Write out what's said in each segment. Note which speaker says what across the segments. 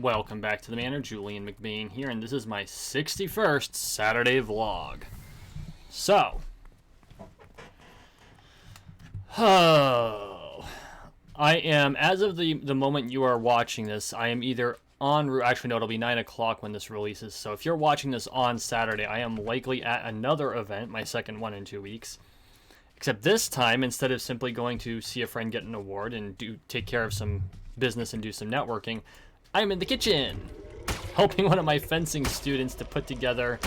Speaker 1: Welcome back to the Manor. Julian McBain here, and this is my 61st Saturday vlog. So, I am, as of the moment you are watching this, I am either en route, actually no, it'll be 9 o'clock when this releases, so if you're watching this on Saturday, I am likely at another event, my second one in 2 weeks. Except this time, instead of simply going to see a friend get an award and take care of some business and do some networking, I'm in the kitchen, helping one of my fencing students to put together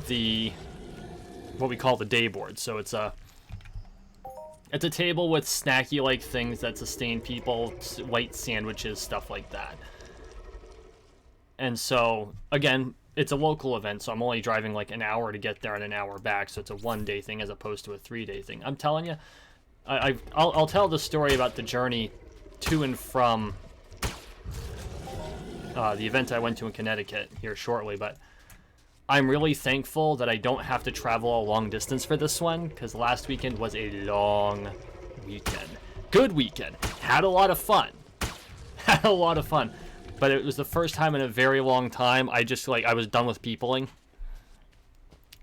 Speaker 1: what we call the day board. So it's a table with snacky-like things that sustain people, light sandwiches, stuff like that. And so, again, it's a local event, so I'm only driving like an hour to get there and an hour back, so it's a one-day thing as opposed to a 3-day thing. I'm telling you, I'll tell the story about the journey to and from the event I went to in Connecticut here shortly, but I'm really thankful that I don't have to travel a long distance for this one, because last weekend was a long weekend. Good weekend. Had a lot of fun. Had a lot of fun. But it was the first time in a very long time I was done with peopling.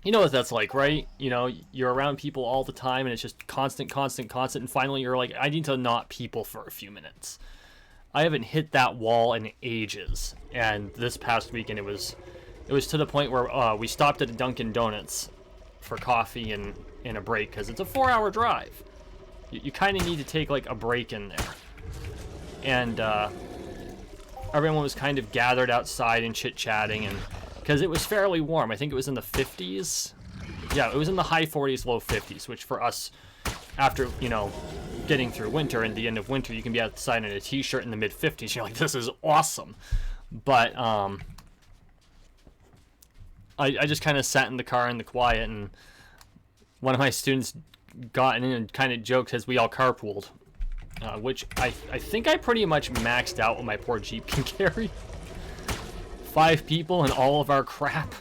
Speaker 1: You know what that's like, right? You know, you're around people all the time and it's just constant, and finally you're like, I need to not people for a few minutes. I haven't hit that wall in ages, and this past weekend it was to the point where we stopped at a Dunkin' Donuts for coffee and a break, because it's a 4-hour drive. You kind of need to take like a break in there, and everyone was kind of gathered outside and chit-chatting, and because it was fairly warm. I think it was in the 50s. Yeah, it was in the high 40s, low 50s, which for us, after, you know, getting through winter and the end of winter, you can be outside in a t-shirt in the mid 50s. You're like, this is awesome. But I just kind of sat in the car in the quiet, and one of my students got in and kind of joked as we all carpooled, which I think I pretty much maxed out what my poor Jeep can carry. 5 people and all of our crap.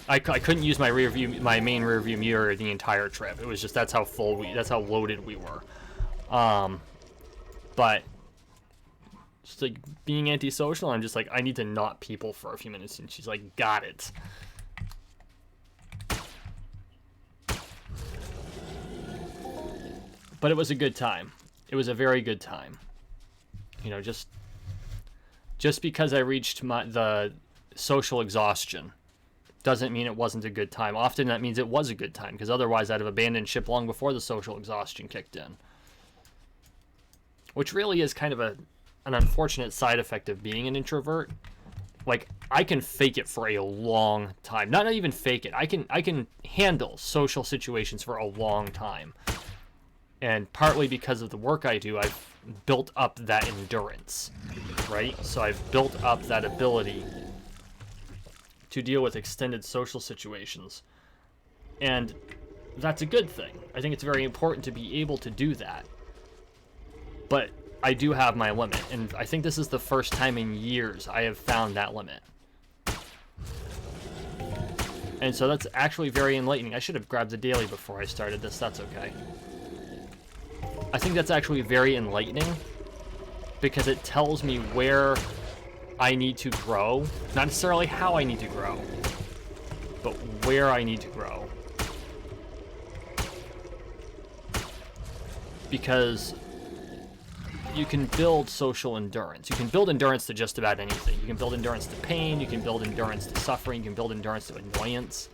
Speaker 1: I couldn't use my main rear view mirror the entire trip. It was just, that's how loaded we were. But just like being antisocial, I'm just like, I need to not people for a few minutes, and she's like, got it. But it was a good time. It was a very good time. You know, just because I reached the social exhaustion doesn't mean it wasn't a good time. Often that means it was a good time, because otherwise I'd have abandoned ship long before the social exhaustion kicked in. Which really is kind of an unfortunate side effect of being an introvert. Like, I can fake it for a long time. Not even fake it. I can handle social situations for a long time. And partly because of the work I do, I've built up that endurance, right? So I've built up that ability to deal with extended social situations. And that's a good thing. I think it's very important to be able to do that. But I do have my limit, and I think this is the first time in years I have found that limit. And so that's actually very enlightening. I should have grabbed the daily before I started this. That's okay. I think that's actually very enlightening, because it tells me where I need to grow. Not necessarily how I need to grow, but where I need to grow. Because you can build social endurance. You can build endurance to just about anything. You can build endurance to pain. You can build endurance to suffering. You can build endurance to annoyance.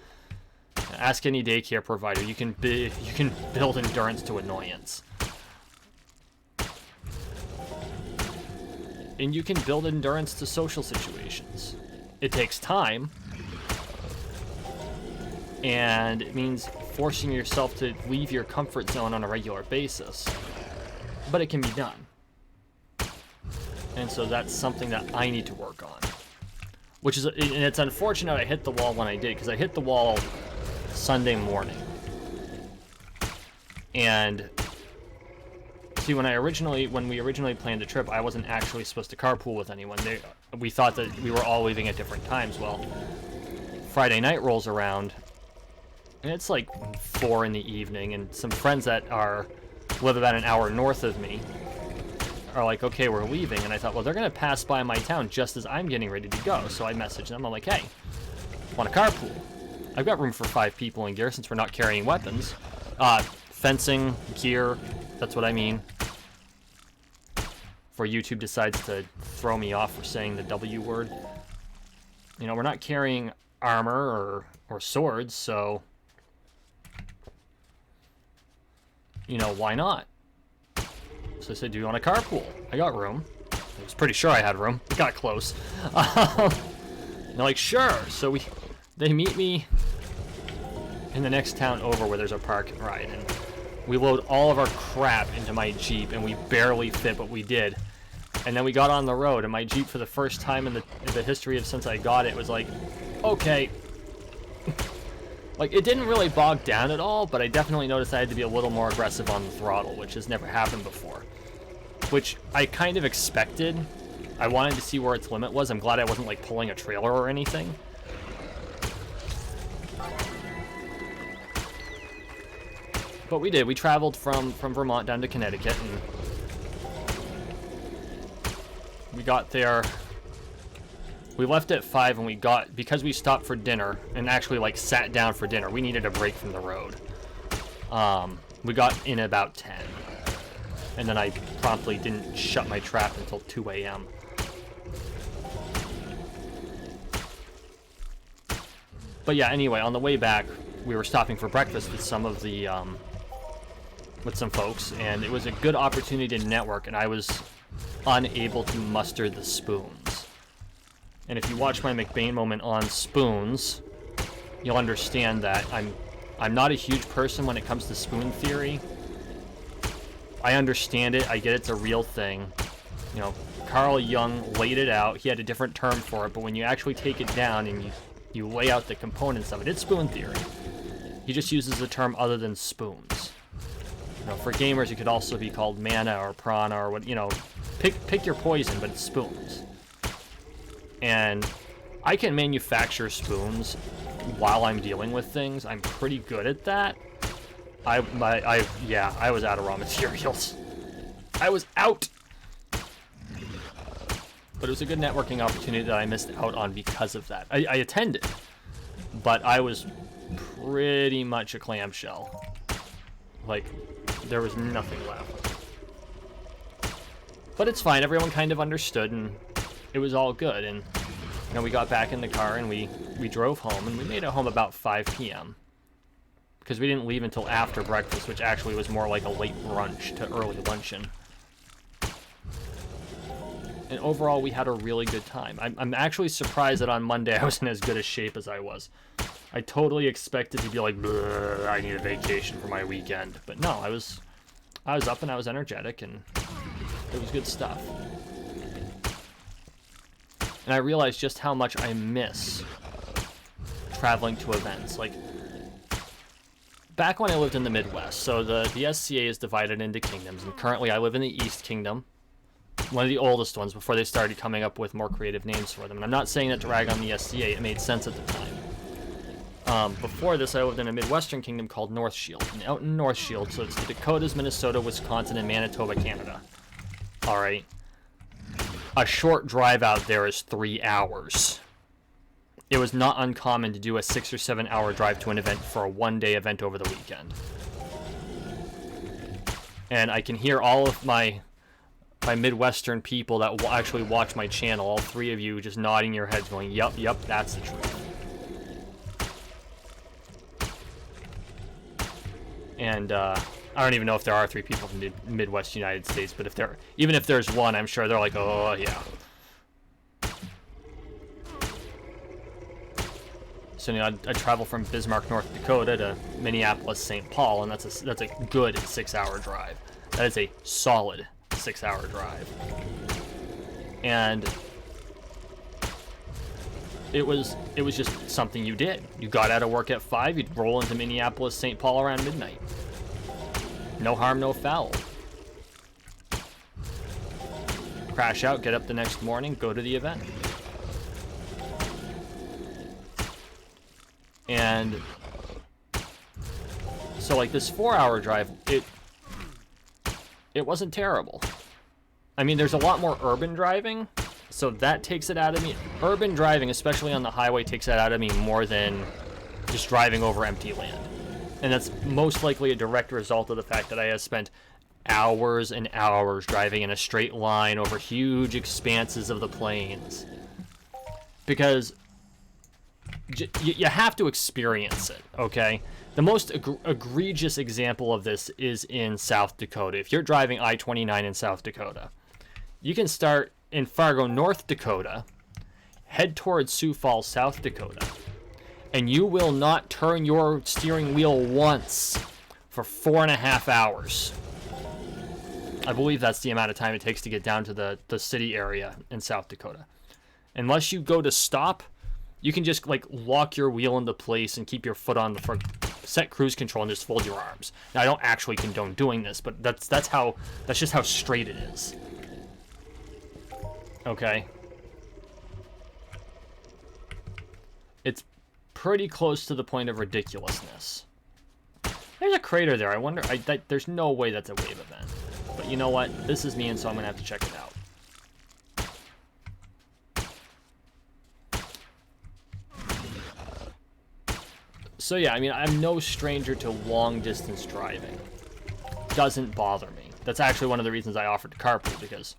Speaker 1: Ask any daycare provider. You can build endurance to annoyance. And you can build endurance to social situations. It takes time, and it means forcing yourself to leave your comfort zone on a regular basis. But it can be done. And so that's something that I need to work on. And it's unfortunate I hit the wall when I did, because I hit the wall Sunday morning. And see, when we originally planned the trip, I wasn't actually supposed to carpool with anyone. We thought that we were all leaving at different times. Well, Friday night rolls around, and it's like 4 in the evening, and some friends that live about an hour north of me are like, okay, we're leaving. And I thought, well, they're going to pass by my town just as I'm getting ready to go. So I messaged them. I'm like, hey, want a carpool? I've got room for 5 people in gear since we're not carrying weapons. Fencing, gear, that's what I mean. Before YouTube decides to throw me off for saying the W word. You know, we're not carrying armor or swords, so... You know, why not? So I said, do you want a carpool? I got room. I was pretty sure I had room. It got close. And they're like, sure. So they meet me in the next town over where there's a park and ride. And we load all of our crap into my Jeep, and we barely fit, but we did. And then we got on the road, and my Jeep, for the first time in the history of since I got it, was like, okay. Like, it didn't really bog down at all, but I definitely noticed I had to be a little more aggressive on the throttle, which has never happened before. Which I kind of expected. I wanted to see where its limit was. I'm glad I wasn't, like, pulling a trailer or anything. But we did. We traveled from Vermont down to Connecticut, and we got there. We left at 5, and because we stopped for dinner and actually like sat down for dinner, we needed a break from the road. We got in at about 10, and then I promptly didn't shut my trap until 2 a.m. But yeah, anyway, on the way back, we were stopping for breakfast with some of the with some folks, and it was a good opportunity to network, and I was unable to muster the spoons. And if you watch my McBain moment on spoons, you'll understand that I'm not a huge person when it comes to spoon theory. I understand it. I get it's a real thing. You know, Carl Jung laid it out. He had a different term for it, but when you actually take it down and you lay out the components of it, it's spoon theory. He just uses the term other than spoons. You know, for gamers, it could also be called mana or prana or what, you know, pick your poison, but it's spoons. And I can manufacture spoons while I'm dealing with things. I'm pretty good at that. I was out of raw materials. I was out. But it was a good networking opportunity that I missed out on because of that. I attended, but I was pretty much a clamshell. Like, there was nothing left. But it's fine. Everyone kind of understood, and it was all good. And you know, we got back in the car and we drove home, and we made it home about 5 p.m. because we didn't leave until after breakfast, which actually was more like a late brunch to early luncheon. And overall, we had a really good time. I'm actually surprised that on Monday I was in as good a shape as I was. I totally expected to be like, I need a vacation for my weekend. But no, I was up and I was energetic, and it was good stuff. And I realized just how much I miss traveling to events. Like, back when I lived in the Midwest, so the SCA is divided into kingdoms, and currently I live in the East Kingdom, one of the oldest ones before they started coming up with more creative names for them. And I'm not saying that to rag on the SCA, it made sense at the time. Before this, I lived in a Midwestern kingdom called North Shield. And out in North Shield, so it's the Dakotas, Minnesota, Wisconsin, and Manitoba, Canada. Alright. A short drive out there is 3 hours. It was not uncommon to do a 6 or 7 hour drive to an event for a one-day event over the weekend. And I can hear all of my Midwestern people that will actually watch my channel, all 3 of you just nodding your heads going, yep, that's the truth. And I don't even know if there are 3 people from the Midwest United States, but even if there's one, I'm sure they're like, oh yeah. So you know, I travel from Bismarck, North Dakota to Minneapolis, St. Paul, and that's a good 6 hour drive. That is a solid 6 hour drive. And it was just something you did. You got out of work at 5, you'd roll into Minneapolis, St. Paul around midnight. No harm, no foul. Crash out, get up the next morning, go to the event. And so like this 4 hour drive, it wasn't terrible. I mean, there's a lot more urban driving, so that takes it out of me. Urban driving, especially on the highway, takes that out of me more than just driving over empty land. And that's most likely a direct result of the fact that I have spent hours and hours driving in a straight line over huge expanses of the plains. Because you have to experience it, okay? The most egregious example of this is in South Dakota. If you're driving I-29 in South Dakota, you can start in Fargo, North Dakota, head towards Sioux Falls, South Dakota, and you will not turn your steering wheel once for 4.5 hours. I believe that's the amount of time it takes to get down to the city area in South Dakota. Unless you go to stop, you can just like lock your wheel into place and keep your foot on the front, set cruise control, and just fold your arms. Now, I don't actually condone doing this, but that's just how straight it is. Okay. It's pretty close to the point of ridiculousness. There's a crater there. I wonder. There's no way that's a wave event. But you know what? This is me, and so I'm gonna have to check it out. So yeah, I mean, I'm no stranger to long-distance driving. Doesn't bother me. That's actually one of the reasons I offered to carpool, because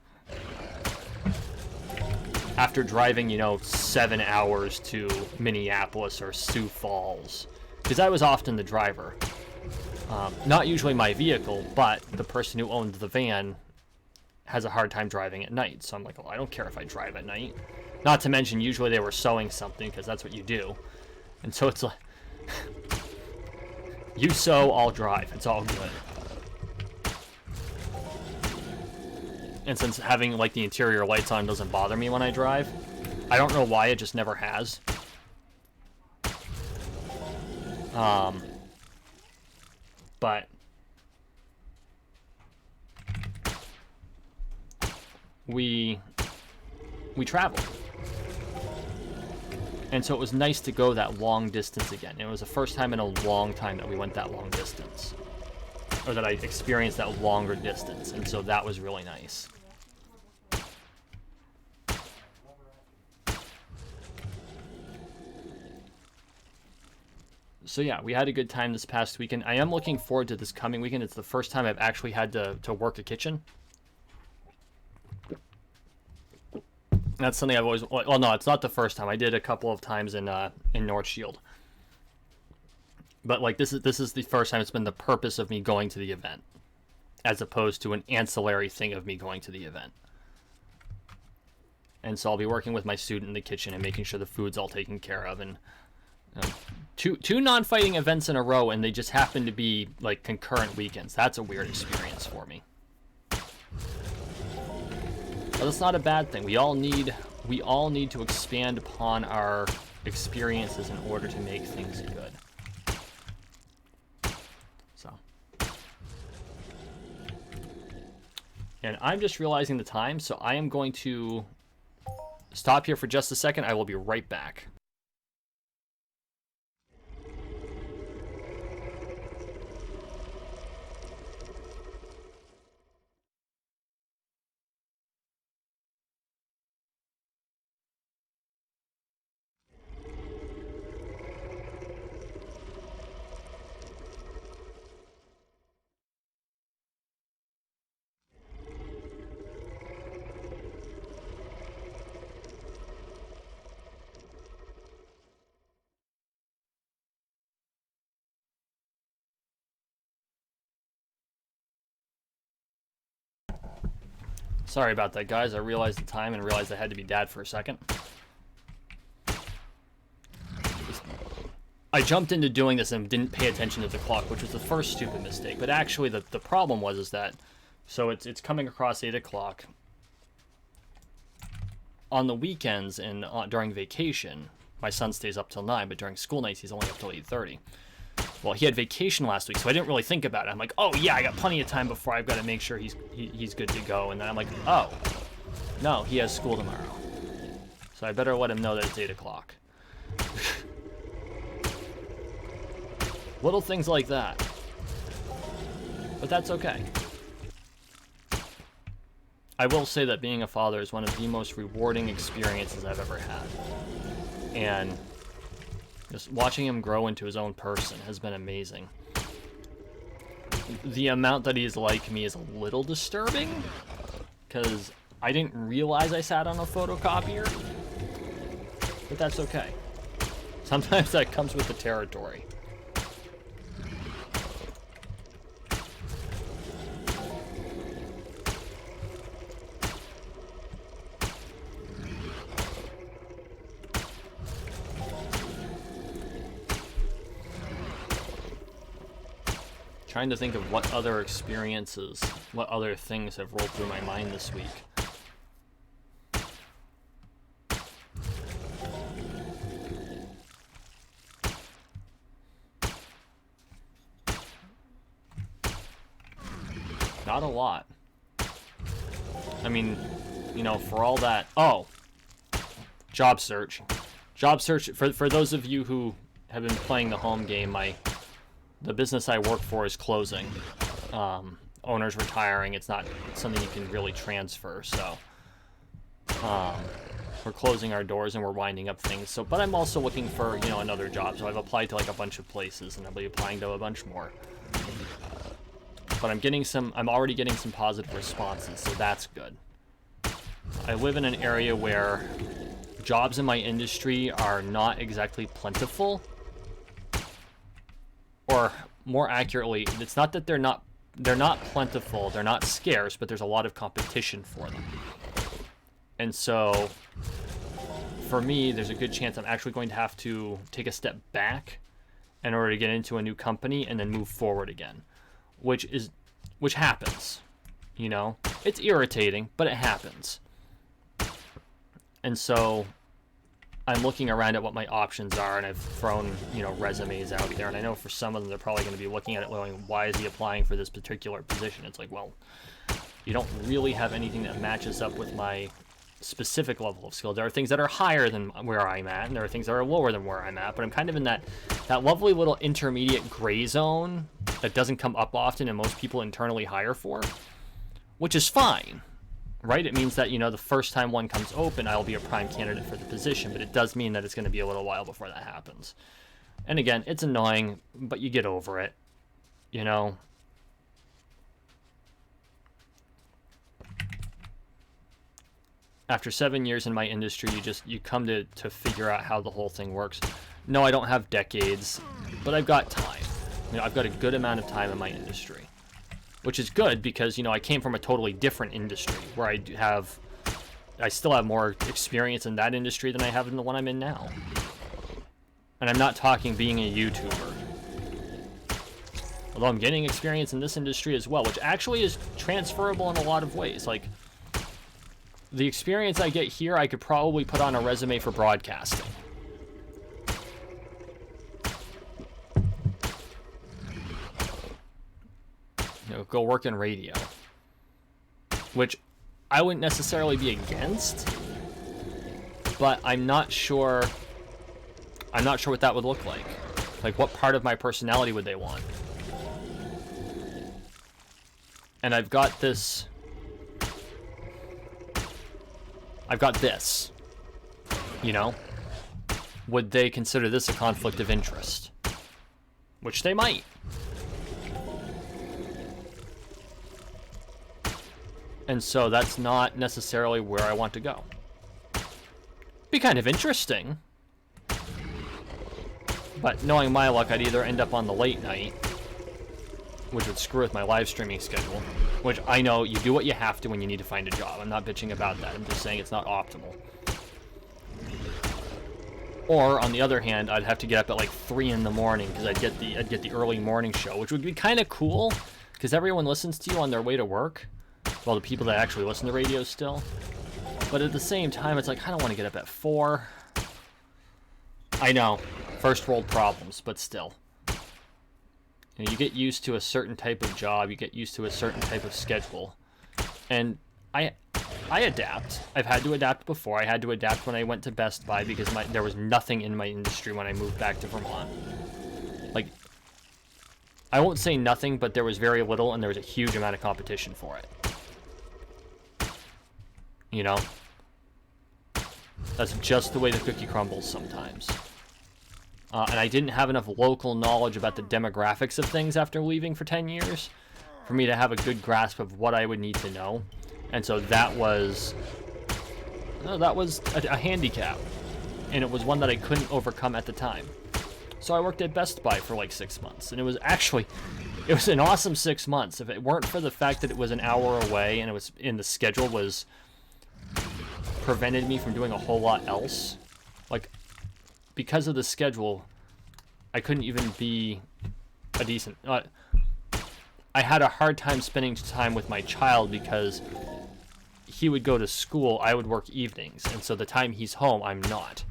Speaker 1: after driving, 7 hours to Minneapolis or Sioux Falls, because I was often the driver. Not usually my vehicle, but the person who owned the van has a hard time driving at night. So I'm like, well, I don't care if I drive at night. Not to mention, usually they were sewing something, because that's what you do. And so it's like, you sew, I'll drive. It's all good. And since having like the interior lights on doesn't bother me when I drive, I don't know why, it just never has. But we traveled. And so it was nice to go that long distance again. It was the first time in a long time that we went that long distance. Or that I experienced that longer distance. And so that was really nice. So yeah, we had a good time this past weekend. I am looking forward to this coming weekend. It's the first time I've actually had to work a kitchen. That's something I've always... Well, no, it's not the first time. I did a couple of times in North Shield. But like this is the first time it's been the purpose of me going to the event, as opposed to an ancillary thing of me going to the event. And so I'll be working with my student in the kitchen and making sure the food's all taken care of. And two non-fighting events in a row, and they just happen to be like concurrent weekends. That's a weird experience for me. But that's not a bad thing. We all need to expand upon our experiences in order to make things good. So, and I'm just realizing the time, so I am going to stop here for just a second. I will be right back. Sorry about that, guys. I realized the time and realized I had to be dad for a second. I jumped into doing this and didn't pay attention to the clock, which was the first stupid mistake. But actually, the problem was that, so it's coming across 8 o'clock. On the weekends and during vacation, my son stays up till 9, but during school nights, he's only up till 8:30. Well, he had vacation last week, so I didn't really think about it. I'm like, oh yeah, I got plenty of time before I've got to make sure he's good to go. And then I'm like, oh, no, he has school tomorrow. So I better let him know that it's 8 o'clock. Little things like that. But that's okay. I will say that being a father is one of the most rewarding experiences I've ever had. And just watching him grow into his own person has been amazing. The amount that he's like me is a little disturbing, because I didn't realize I sat on a photocopier, but that's okay. Sometimes that comes with the territory. Trying to think of what other experiences, what other things have rolled through my mind this week. Not a lot. I mean, you know, for all that... Oh! Job search. Job search, for those of you who have been playing the home game, the business I work for is closing. Owner's retiring. It's not something you can really transfer, so... we're closing our doors and we're winding up things. So, but I'm also looking for, you know, another job. So I've applied to like a bunch of places, and I'll be applying to a bunch more. But I'm already getting some positive responses, so that's good. I live in an area where jobs in my industry are not exactly plentiful. Or more accurately, it's not that they're not plentiful, they're not scarce, but there's a lot of competition for them. And so, for me, there's a good chance I'm actually going to have to take a step back in order to get into a new company and then move forward again. Which happens, you know? It's irritating, but it happens. And so, I'm looking around at what my options are, and I've thrown, you know, resumes out there, and I know for some of them they're probably going to be looking at it going, why is he applying for this particular position? It's like, well, you don't really have anything that matches up with my specific level of skill. There are things that are higher than where I'm at, and there are things that are lower than where I'm at, but I'm kind of in that lovely little intermediate gray zone that doesn't come up often and most people internally hire for, which is fine. Right? It means that, you know, the first time one comes open, I'll be a prime candidate for the position, but it does mean that it's going to be a little while before that happens. And again, it's annoying, but you get over it, you know? After 7 years in my industry, you come to figure out how the whole thing works. No, I don't have decades, but I've got time. You know, I've got a good amount of time in my industry. Which is good because, you know, I came from a totally different industry where I still have more experience in that industry than I have in the one I'm in now. And I'm not talking being a YouTuber. Although I'm getting experience in this industry as well, which actually is transferable in a lot of ways. Like, the experience I get here, I could probably put on a resume for broadcasting. You know, go work in radio, which I wouldn't necessarily be against, but I'm not sure what that would look like. Like, what part of my personality would they want? And I've got this, you know? Would they consider this a conflict of interest? Which they might. And so that's not necessarily where I want to go. Be kind of interesting. But knowing my luck, I'd either end up on the late night, which would screw with my live streaming schedule, which I know you do what you have to when you need to find a job. I'm not bitching about that. I'm just saying it's not optimal. Or, on the other hand, I'd have to get up at like 3 in the morning because I'd get the early morning show, which would be kind of cool because everyone listens to you on their way to work. Well, the people that actually listen to radio still. But at the same time, it's like, I don't want to get up at 4. I know, first world problems, but still. You know, you get used to a certain type of job, you get used to a certain type of schedule. And I adapt. I've had to adapt before. I had to adapt when I went to Best Buy because there was nothing in my industry when I moved back to Vermont. Like, I won't say nothing, but there was very little, and there was a huge amount of competition for it. you know? That's just the way the cookie crumbles sometimes. And I didn't have enough local knowledge about the demographics of things after leaving for 10 years for me to have a good grasp of what I would need to know. And so that was a handicap. And it was one that I couldn't overcome at the time. So I worked at Best Buy for like 6 months. And it was an awesome 6 months. If it weren't for the fact that it was an hour away and it was in the schedule was prevented me from doing a whole lot else. Like, because of the schedule, I couldn't even be a decent... I had a hard time spending time with my child because he would go to school, I would work evenings, and so the time he's home, I'm not.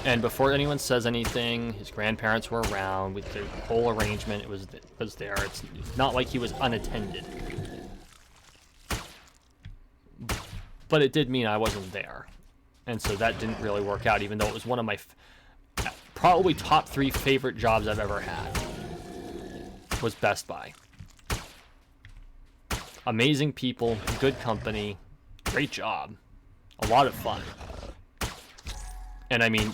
Speaker 1: And before anyone says anything, his grandparents were around with the whole arrangement. It was there. It's not like he was unattended. But it did mean I wasn't there. And so that didn't really work out, even though it was one of my probably top 3 favorite jobs I've ever had. Was Best Buy. Amazing people, good company, great job, a lot of fun. And I mean,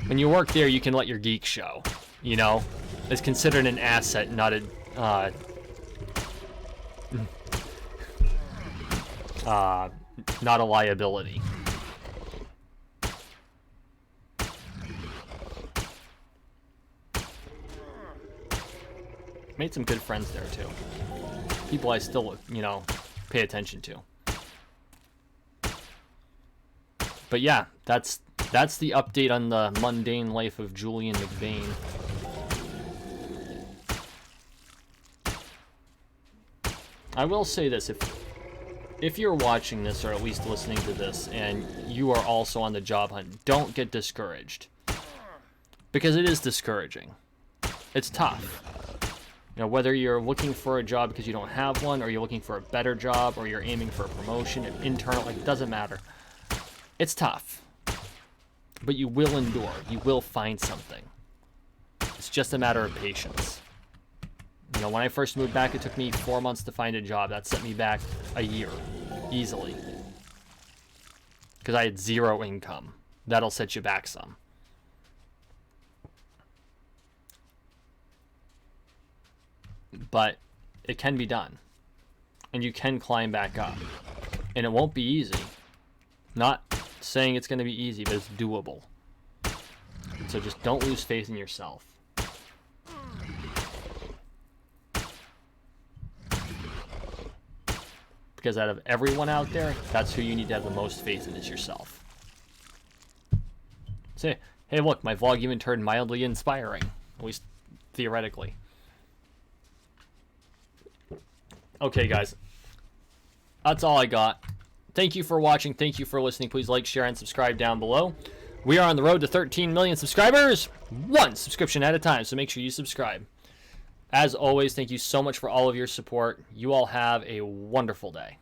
Speaker 1: when you work there, you can let your geek show, you know? It's considered an asset, not a, not a liability. Made some good friends there too. People I still, you know, pay attention to. But yeah, that's the update on the mundane life of Julian McBain. I will say this, if you're watching this or at least listening to this and you are also on the job hunt, don't get discouraged. Because it is discouraging. It's tough. You know, whether you're looking for a job because you don't have one, or you're looking for a better job, or you're aiming for a promotion, an internal, like, it doesn't matter. It's tough. But you will endure. You will find something. It's just a matter of patience. You know, when I first moved back, it took me 4 months to find a job. That set me back a year, easily. Because I had 0 income. That'll set you back some. But it can be done. And you can climb back up. And it won't be easy. Not saying it's going to be easy, but it's doable. So just don't lose faith in yourself. Because out of everyone out there, that's who you need to have the most faith in, is yourself. Say, hey look, my vlog even turned mildly inspiring. At least theoretically. Okay, guys. That's all I got. Thank you for watching. Thank you for listening. Please like, share, and subscribe down below. We are on the road to 13 million subscribers. 1 subscription at a time, so make sure you subscribe. As always, thank you so much for all of your support. You all have a wonderful day.